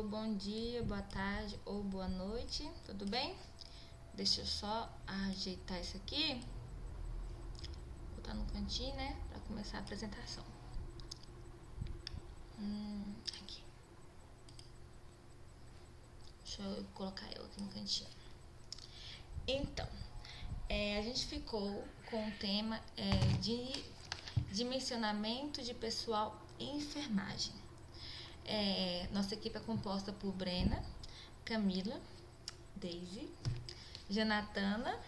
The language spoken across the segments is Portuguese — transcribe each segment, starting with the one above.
bom dia, boa tarde ou boa noite, tudo bem? Deixa eu só ajeitar isso aqui, botar no cantinho, né, para começar a apresentação. Aqui. Deixa eu colocar eu aqui no cantinho. Então, a gente ficou com o tema de dimensionamento de pessoal em enfermagem. Nossa equipe é composta por Brena, Camila, Daisy, Janatana,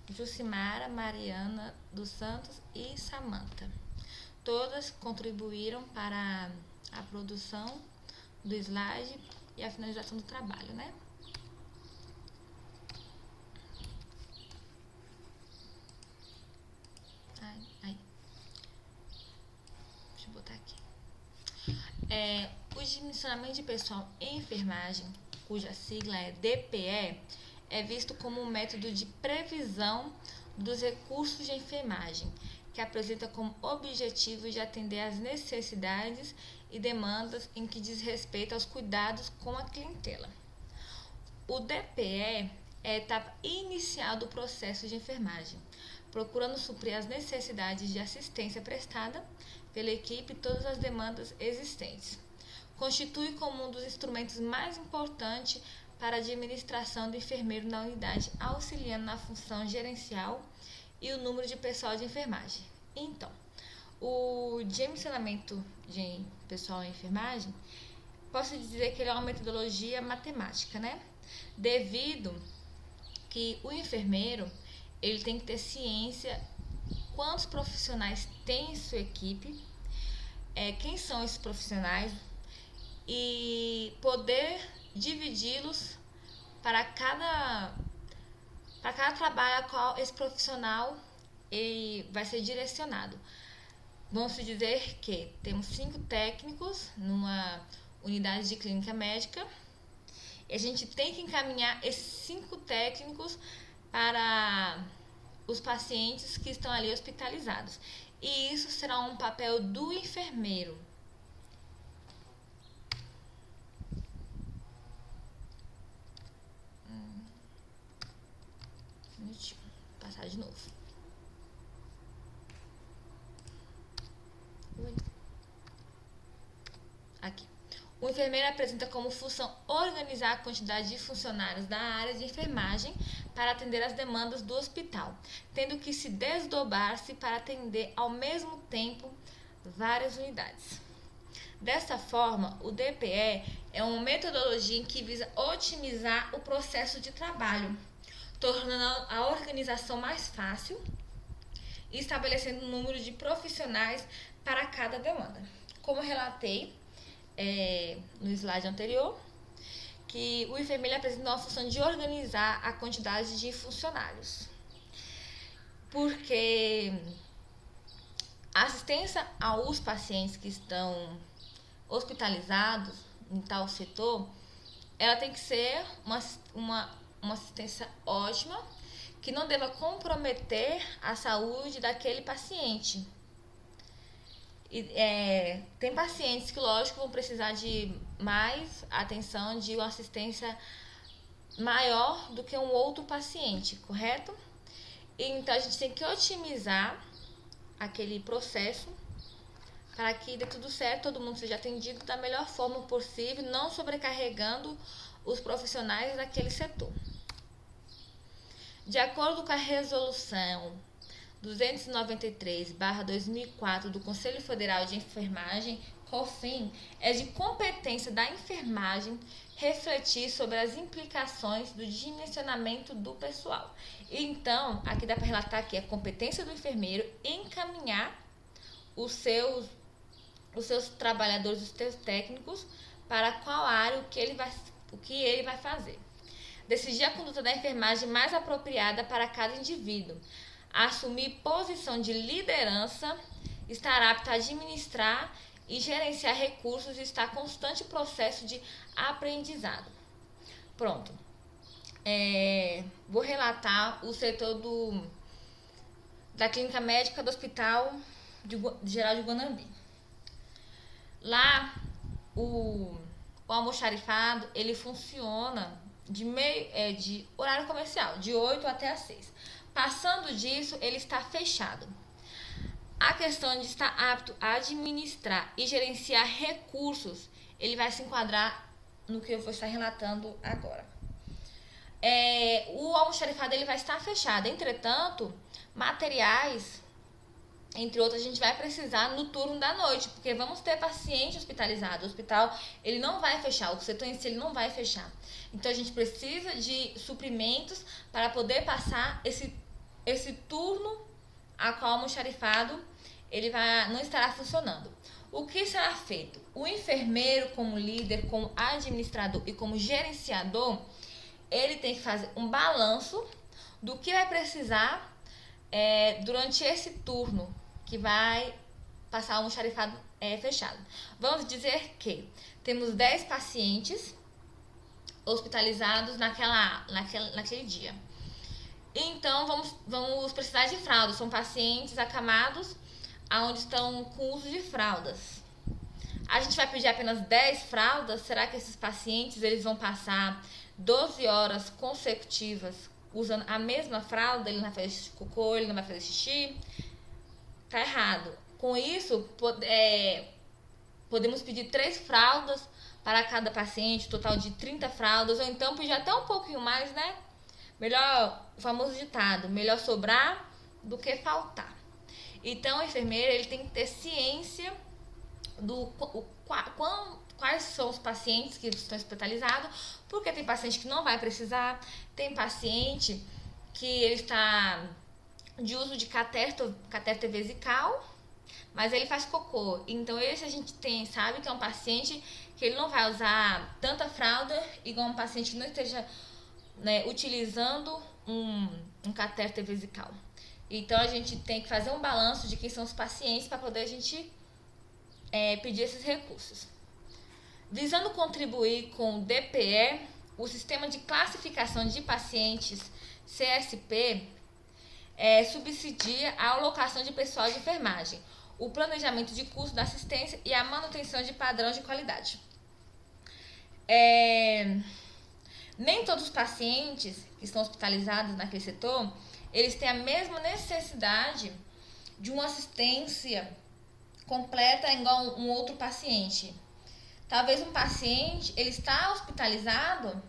Jucimara, Mariana dos Santos e Samantha. Todas contribuíram para a produção do slide e a finalização do trabalho, né? Deixa eu botar aqui. O dimensionamento de pessoal em enfermagem, cuja sigla é DPE, é visto como um método de previsão dos recursos de enfermagem, que apresenta como objetivo de atender às necessidades e demandas em que diz respeito aos cuidados com a clientela. O DPE é a etapa inicial do processo de enfermagem, procurando suprir as necessidades de assistência prestada pela equipe e todas as demandas existentes. Constitui como um dos instrumentos mais importantes para a administração do enfermeiro na unidade, auxiliando na função gerencial e o número de pessoal de enfermagem. Então, o dimensionamento de pessoal em enfermagem, posso dizer que ele é uma metodologia matemática, né? Devido que o enfermeiro, ele tem que ter ciência quantos profissionais tem em sua equipe, quem são esses profissionais e poder dividi-los para cada trabalho a qual esse profissional vai ser direcionado. Vamos dizer que temos 5 técnicos numa unidade de clínica médica e a gente tem que encaminhar esses 5 técnicos para os pacientes que estão ali hospitalizados. E isso será um papel do enfermeiro. Deixa eu passar de novo. Aqui. O enfermeiro apresenta como função organizar a quantidade de funcionários da área de enfermagem para atender às demandas do hospital, tendo que se desdobrar-se para atender ao mesmo tempo várias unidades. Dessa forma, o DPE é uma metodologia que visa otimizar o processo de trabalho, tornando a organização mais fácil e estabelecendo um número de profissionais para cada demanda. Como eu relatei no slide anterior, que o enfermeiro apresenta uma função de organizar a quantidade de funcionários, porque a assistência aos pacientes que estão hospitalizados em tal setor, ela tem que ser uma assistência ótima, que não deva comprometer a saúde daquele paciente. Tem pacientes que, lógico, vão precisar de mais atenção, de uma assistência maior do que um outro paciente, correto? Então, a gente tem que otimizar aquele processo para que dê tudo certo, todo mundo seja atendido da melhor forma possível, não sobrecarregando os profissionais daquele setor. De acordo com a resolução 293/2004 do Conselho Federal de Enfermagem, COFIN, é de competência da enfermagem refletir sobre as implicações do dimensionamento do pessoal. Então, aqui dá para relatar que é competência do enfermeiro encaminhar os seus trabalhadores, os seus técnicos, para qual área, o que ele vai fazer. Decidir a conduta da enfermagem mais apropriada para cada indivíduo. Assumir posição de liderança, estar apto a administrar e gerenciar recursos e estar em constante processo de aprendizado. Pronto. Vou relatar o setor da clínica médica do Hospital Geral de Guanambi. Lá, o o almoxarifado, ele funciona de horário comercial, de 8 até as 6. Passando disso, ele está fechado. A questão de estar apto a administrar e gerenciar recursos, ele vai se enquadrar no que eu vou estar relatando agora. O almoxarifado ele vai estar fechado. Entretanto, materiais, entre outros, a gente vai precisar no turno da noite, porque vamos ter paciente hospitalizado. O hospital ele não vai fechar, o setor em si ele não vai fechar. Então a gente precisa de suprimentos para poder passar esse turno a qual o almoxarifado ele não estará funcionando. O que será feito? O enfermeiro, como líder, como administrador e como gerenciador, ele tem que fazer um balanço do que vai precisar durante esse turno que vai passar o almoxarifado fechado. Vamos dizer que temos 10 pacientes hospitalizados naquele dia. Então, vamos precisar de fraldas. São pacientes acamados onde estão com uso de fraldas. A gente vai pedir apenas 10 fraldas? Será que esses pacientes eles vão passar 12 horas consecutivas usando a mesma fralda? Ele não vai fazer cocô, ele não vai fazer xixi? Tá errado. Com isso, podemos pedir 3 fraldas para cada paciente, total de 30 fraldas, ou então pedir até um pouquinho mais, né? Melhor, o famoso ditado, melhor sobrar do que faltar. Então, o enfermeiro ele tem que ter ciência quais são os pacientes que estão hospitalizados, porque tem paciente que não vai precisar, tem paciente que ele está de uso de catéter vesical, mas ele faz cocô. Então esse a gente sabe que é um paciente que ele não vai usar tanta fralda igual um paciente que não esteja utilizando um catéter vesical. Então a gente tem que fazer um balanço de quem são os pacientes para poder a gente pedir esses recursos. Visando contribuir com o DPE, o Sistema de Classificação de Pacientes, CSP, subsidia a alocação de pessoal de enfermagem, o planejamento de custo da assistência e a manutenção de padrão de qualidade. Nem todos os pacientes que estão hospitalizados naquele setor, eles têm a mesma necessidade de uma assistência completa igual um outro paciente. Talvez um paciente, ele está hospitalizado,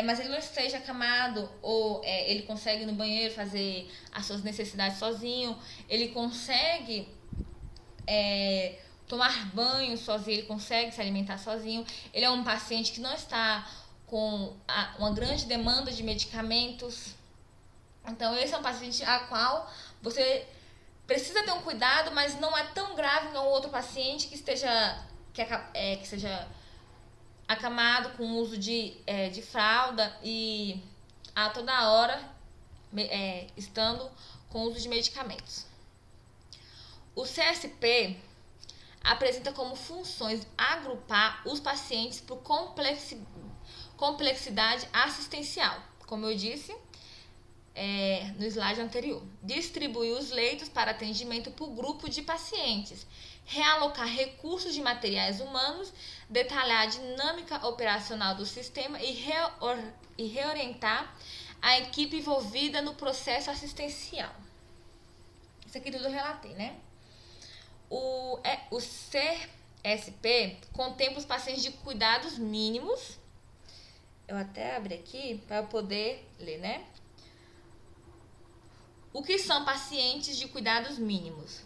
mas ele não esteja acamado, ou ele consegue ir no banheiro fazer as suas necessidades sozinho, ele consegue tomar banho sozinho, ele consegue se alimentar sozinho, ele é um paciente que não está com uma grande demanda de medicamentos. Então esse é um paciente a qual você precisa ter um cuidado, mas não é tão grave como outro paciente que seja acamado com uso de fralda e a toda hora estando com uso de medicamentos. O CSP apresenta como funções agrupar os pacientes por complexidade assistencial, como eu disse no slide anterior. Distribuir os leitos para atendimento por grupo de pacientes, realocar recursos de materiais humanos, detalhar a dinâmica operacional do sistema e reorientar a equipe envolvida no processo assistencial. Isso aqui tudo eu relatei, né? O CSP contempla os pacientes de cuidados mínimos. Eu até abri aqui para eu poder ler, né? O que são pacientes de cuidados mínimos?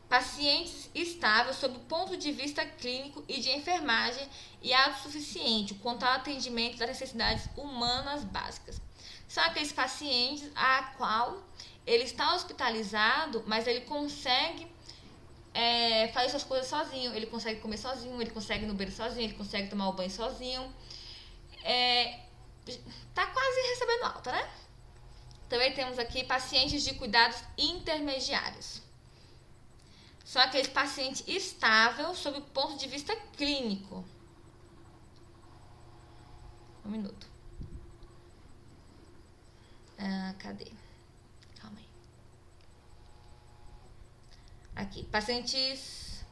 Pacientes estáveis sob o ponto de vista clínico e de enfermagem e autossuficiente quanto ao atendimento das necessidades humanas básicas. São aqueles pacientes a qual ele está hospitalizado, mas ele consegue fazer suas coisas sozinho, ele consegue comer sozinho, ele consegue ir no banheiro sozinho, ele consegue tomar o banho sozinho. Tá quase recebendo alta, né? Também temos aqui pacientes de cuidados intermediários. São aqueles pacientes estáveis sob o ponto de vista clínico. Um minuto. Cadê? Calma aí. Aqui, pacientes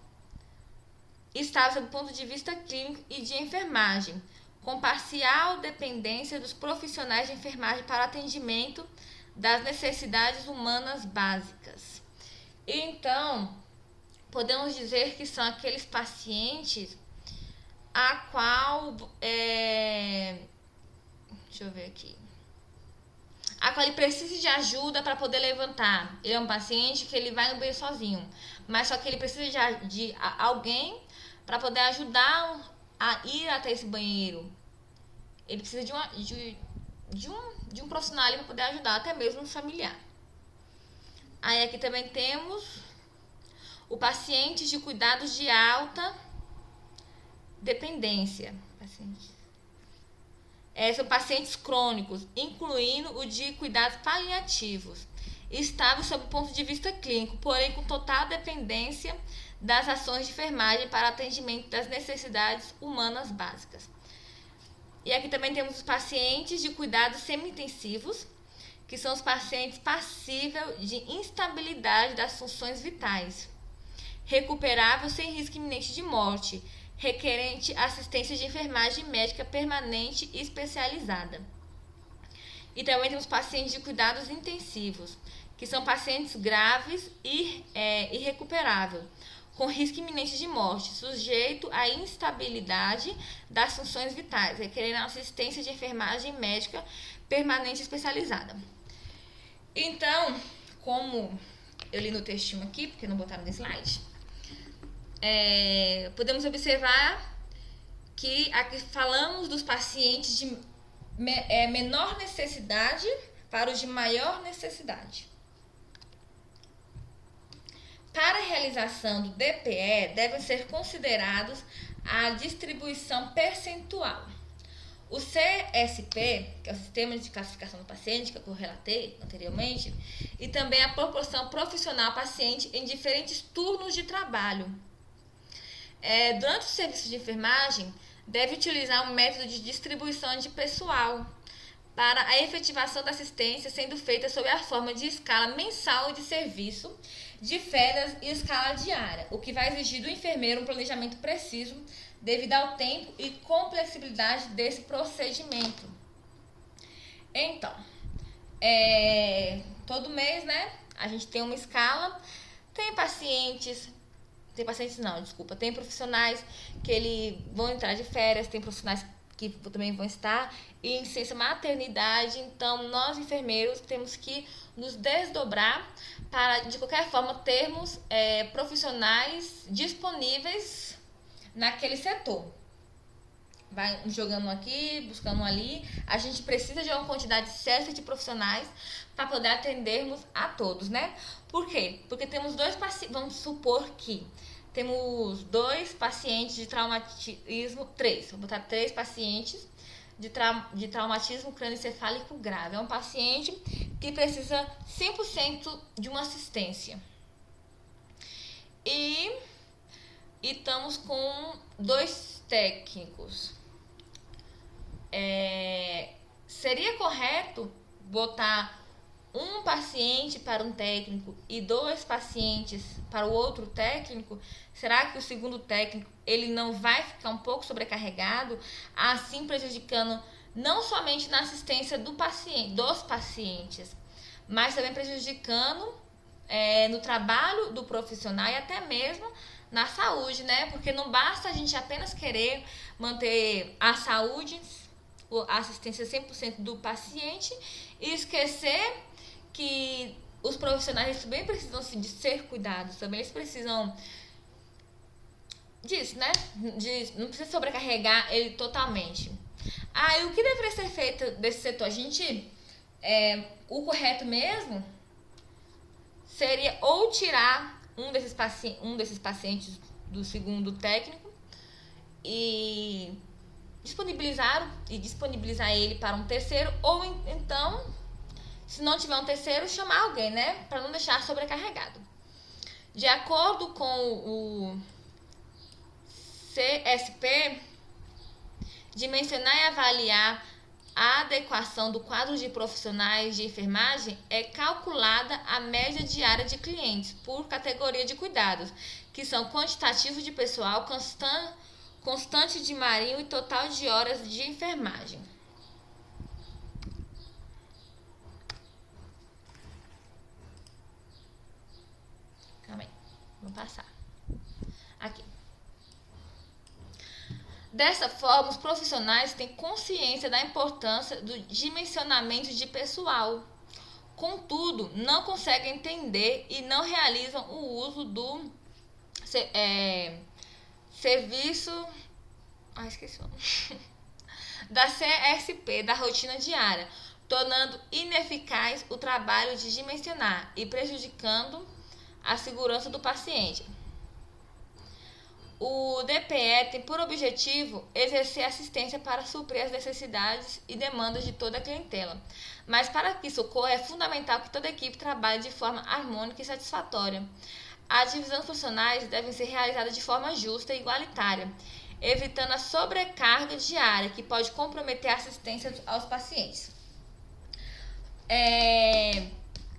estável sob o ponto de vista clínico e de enfermagem, com parcial dependência dos profissionais de enfermagem para atendimento das necessidades humanas básicas. Então, podemos dizer que são aqueles pacientes a qual deixa eu ver aqui. A qual ele precisa de ajuda para poder levantar. Ele é um paciente que ele vai no banheiro sozinho, mas só que ele precisa de alguém para poder ajudar a ir até esse banheiro. Ele precisa de um profissional ali para poder ajudar, até mesmo um familiar. Aí aqui também temos o paciente de cuidados de alta dependência. São pacientes crônicos, incluindo o de cuidados paliativos, estável sob o ponto de vista clínico, porém com total dependência das ações de enfermagem para atendimento das necessidades humanas básicas. E aqui também temos os pacientes de cuidados semi-intensivos, que são os pacientes passíveis de instabilidade das funções vitais, recuperável sem risco iminente de morte, requerente assistência de enfermagem médica permanente e especializada. E também temos pacientes de cuidados intensivos, que são pacientes graves e irrecuperável, com risco iminente de morte, sujeito à instabilidade das funções vitais, requerendo assistência de enfermagem médica permanente e especializada. Então, como eu li no textinho aqui, porque não botaram no slide, podemos observar que aqui falamos dos pacientes de menor necessidade para os de maior necessidade. Para a realização do DPE, devem ser considerados a distribuição percentual. O CSP, que é o Sistema de Classificação do Paciente, que eu relatei anteriormente, e também a proporção profissional-paciente em diferentes turnos de trabalho. Durante o serviço de enfermagem, deve utilizar um método de distribuição de pessoal para a efetivação da assistência, sendo feita sob a forma de escala mensal de serviço, de férias e escala diária, o que vai exigir do enfermeiro um planejamento preciso devido ao tempo e complexibilidade desse procedimento. Então, todo mês, né, a gente tem uma escala, tem profissionais que vão entrar de férias, tem profissionais que também vão estar em licença maternidade. Então, nós enfermeiros temos que nos desdobrar para, de qualquer forma, termos profissionais disponíveis naquele setor. Vai jogando aqui, buscando ali. A gente precisa de uma quantidade certa de profissionais para poder atendermos a todos, né? Por quê? Porque temos dois pacientes, vamos supor que temos 2 pacientes de traumatismo, 3, vou botar 3 pacientes de traumatismo crânioencefálico grave. É um paciente que precisa 100% de uma assistência. E estamos com 2 técnicos. Seria correto botar um paciente para um técnico e 2 pacientes para o outro técnico? Será que o segundo técnico ele não vai ficar um pouco sobrecarregado, assim prejudicando não somente na assistência dos pacientes, mas também prejudicando no trabalho do profissional e até mesmo na saúde, né? Porque não basta a gente apenas querer manter a saúde, a assistência 100% do paciente e esquecer que os profissionais também precisam de ser cuidados, também eles precisam disso, né? Não precisa sobrecarregar ele totalmente. E o que deveria ser feito desse setor? O correto mesmo seria ou tirar um desses pacientes do segundo técnico e disponibilizar ele para um terceiro, ou então, se não tiver um terceiro, chamar alguém, né, para não deixar sobrecarregado. De acordo com o CSP, dimensionar e avaliar a adequação do quadro de profissionais de enfermagem é calculada a média diária de clientes por categoria de cuidados, que são quantitativo de pessoal, constante de marinho e total de horas de enfermagem. Calma aí, vou passar. Aqui. Dessa forma, os profissionais têm consciência da importância do dimensionamento de pessoal. Contudo, não conseguem entender e não realizam o uso do serviço esqueci o nome. Da CSP, da rotina diária, tornando ineficaz o trabalho de dimensionar e prejudicando a segurança do paciente. O DPE tem por objetivo exercer assistência para suprir as necessidades e demandas de toda a clientela. Mas para que isso ocorra, é fundamental que toda a equipe trabalhe de forma harmônica e satisfatória. As divisões profissionais devem ser realizadas de forma justa e igualitária, evitando a sobrecarga diária que pode comprometer a assistência aos pacientes.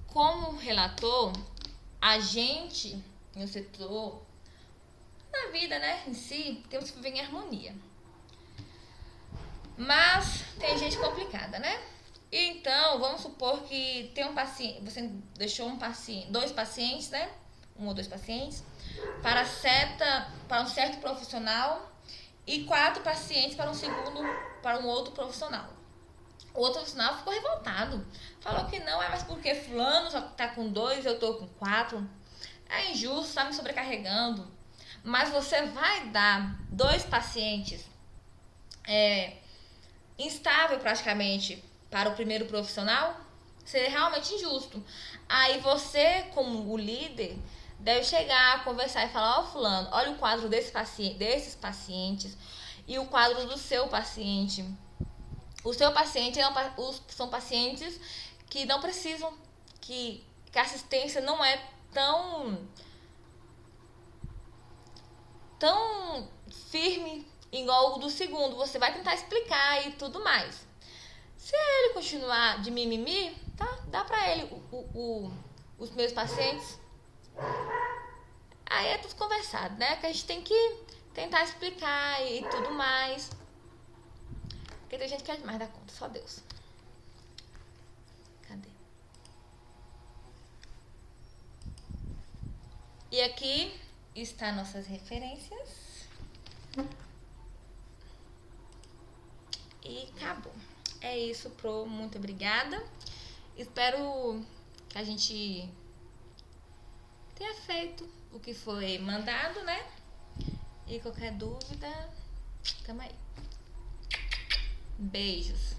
Como relator, a gente, no setor, na vida, né, em si, temos que viver em harmonia. Mas tem gente complicada, né? Então, vamos supor que tem um paciente, você deixou dois pacientes, né? Um ou dois pacientes, para um certo profissional e 4 pacientes para um outro profissional. O outro profissional ficou revoltado. Falou que não, mas porque fulano só tá com 2, eu tô com 4. É injusto, tá me sobrecarregando. Mas você vai dar 2 pacientes instável praticamente para o primeiro profissional? Seria realmente injusto. Aí você, como o líder, deve chegar, conversar e falar: ó, fulano, olha o quadro desses pacientes e o quadro do seu paciente. O seu paciente são pacientes que não precisam, que a assistência não é tão firme igual o do segundo. Você vai tentar explicar e tudo mais. Se ele continuar de mimimi, tá? Dá pra ele os meus pacientes. Aí é tudo conversado, né? Que a gente tem que tentar explicar e tudo mais. Porque tem gente que é demais da conta, só Deus. Cadê? E aqui está nossas referências. E acabou. É isso, muito obrigada. Espero que a gente tenha feito o que foi mandado, né? E qualquer dúvida, tamo aí. Beijos.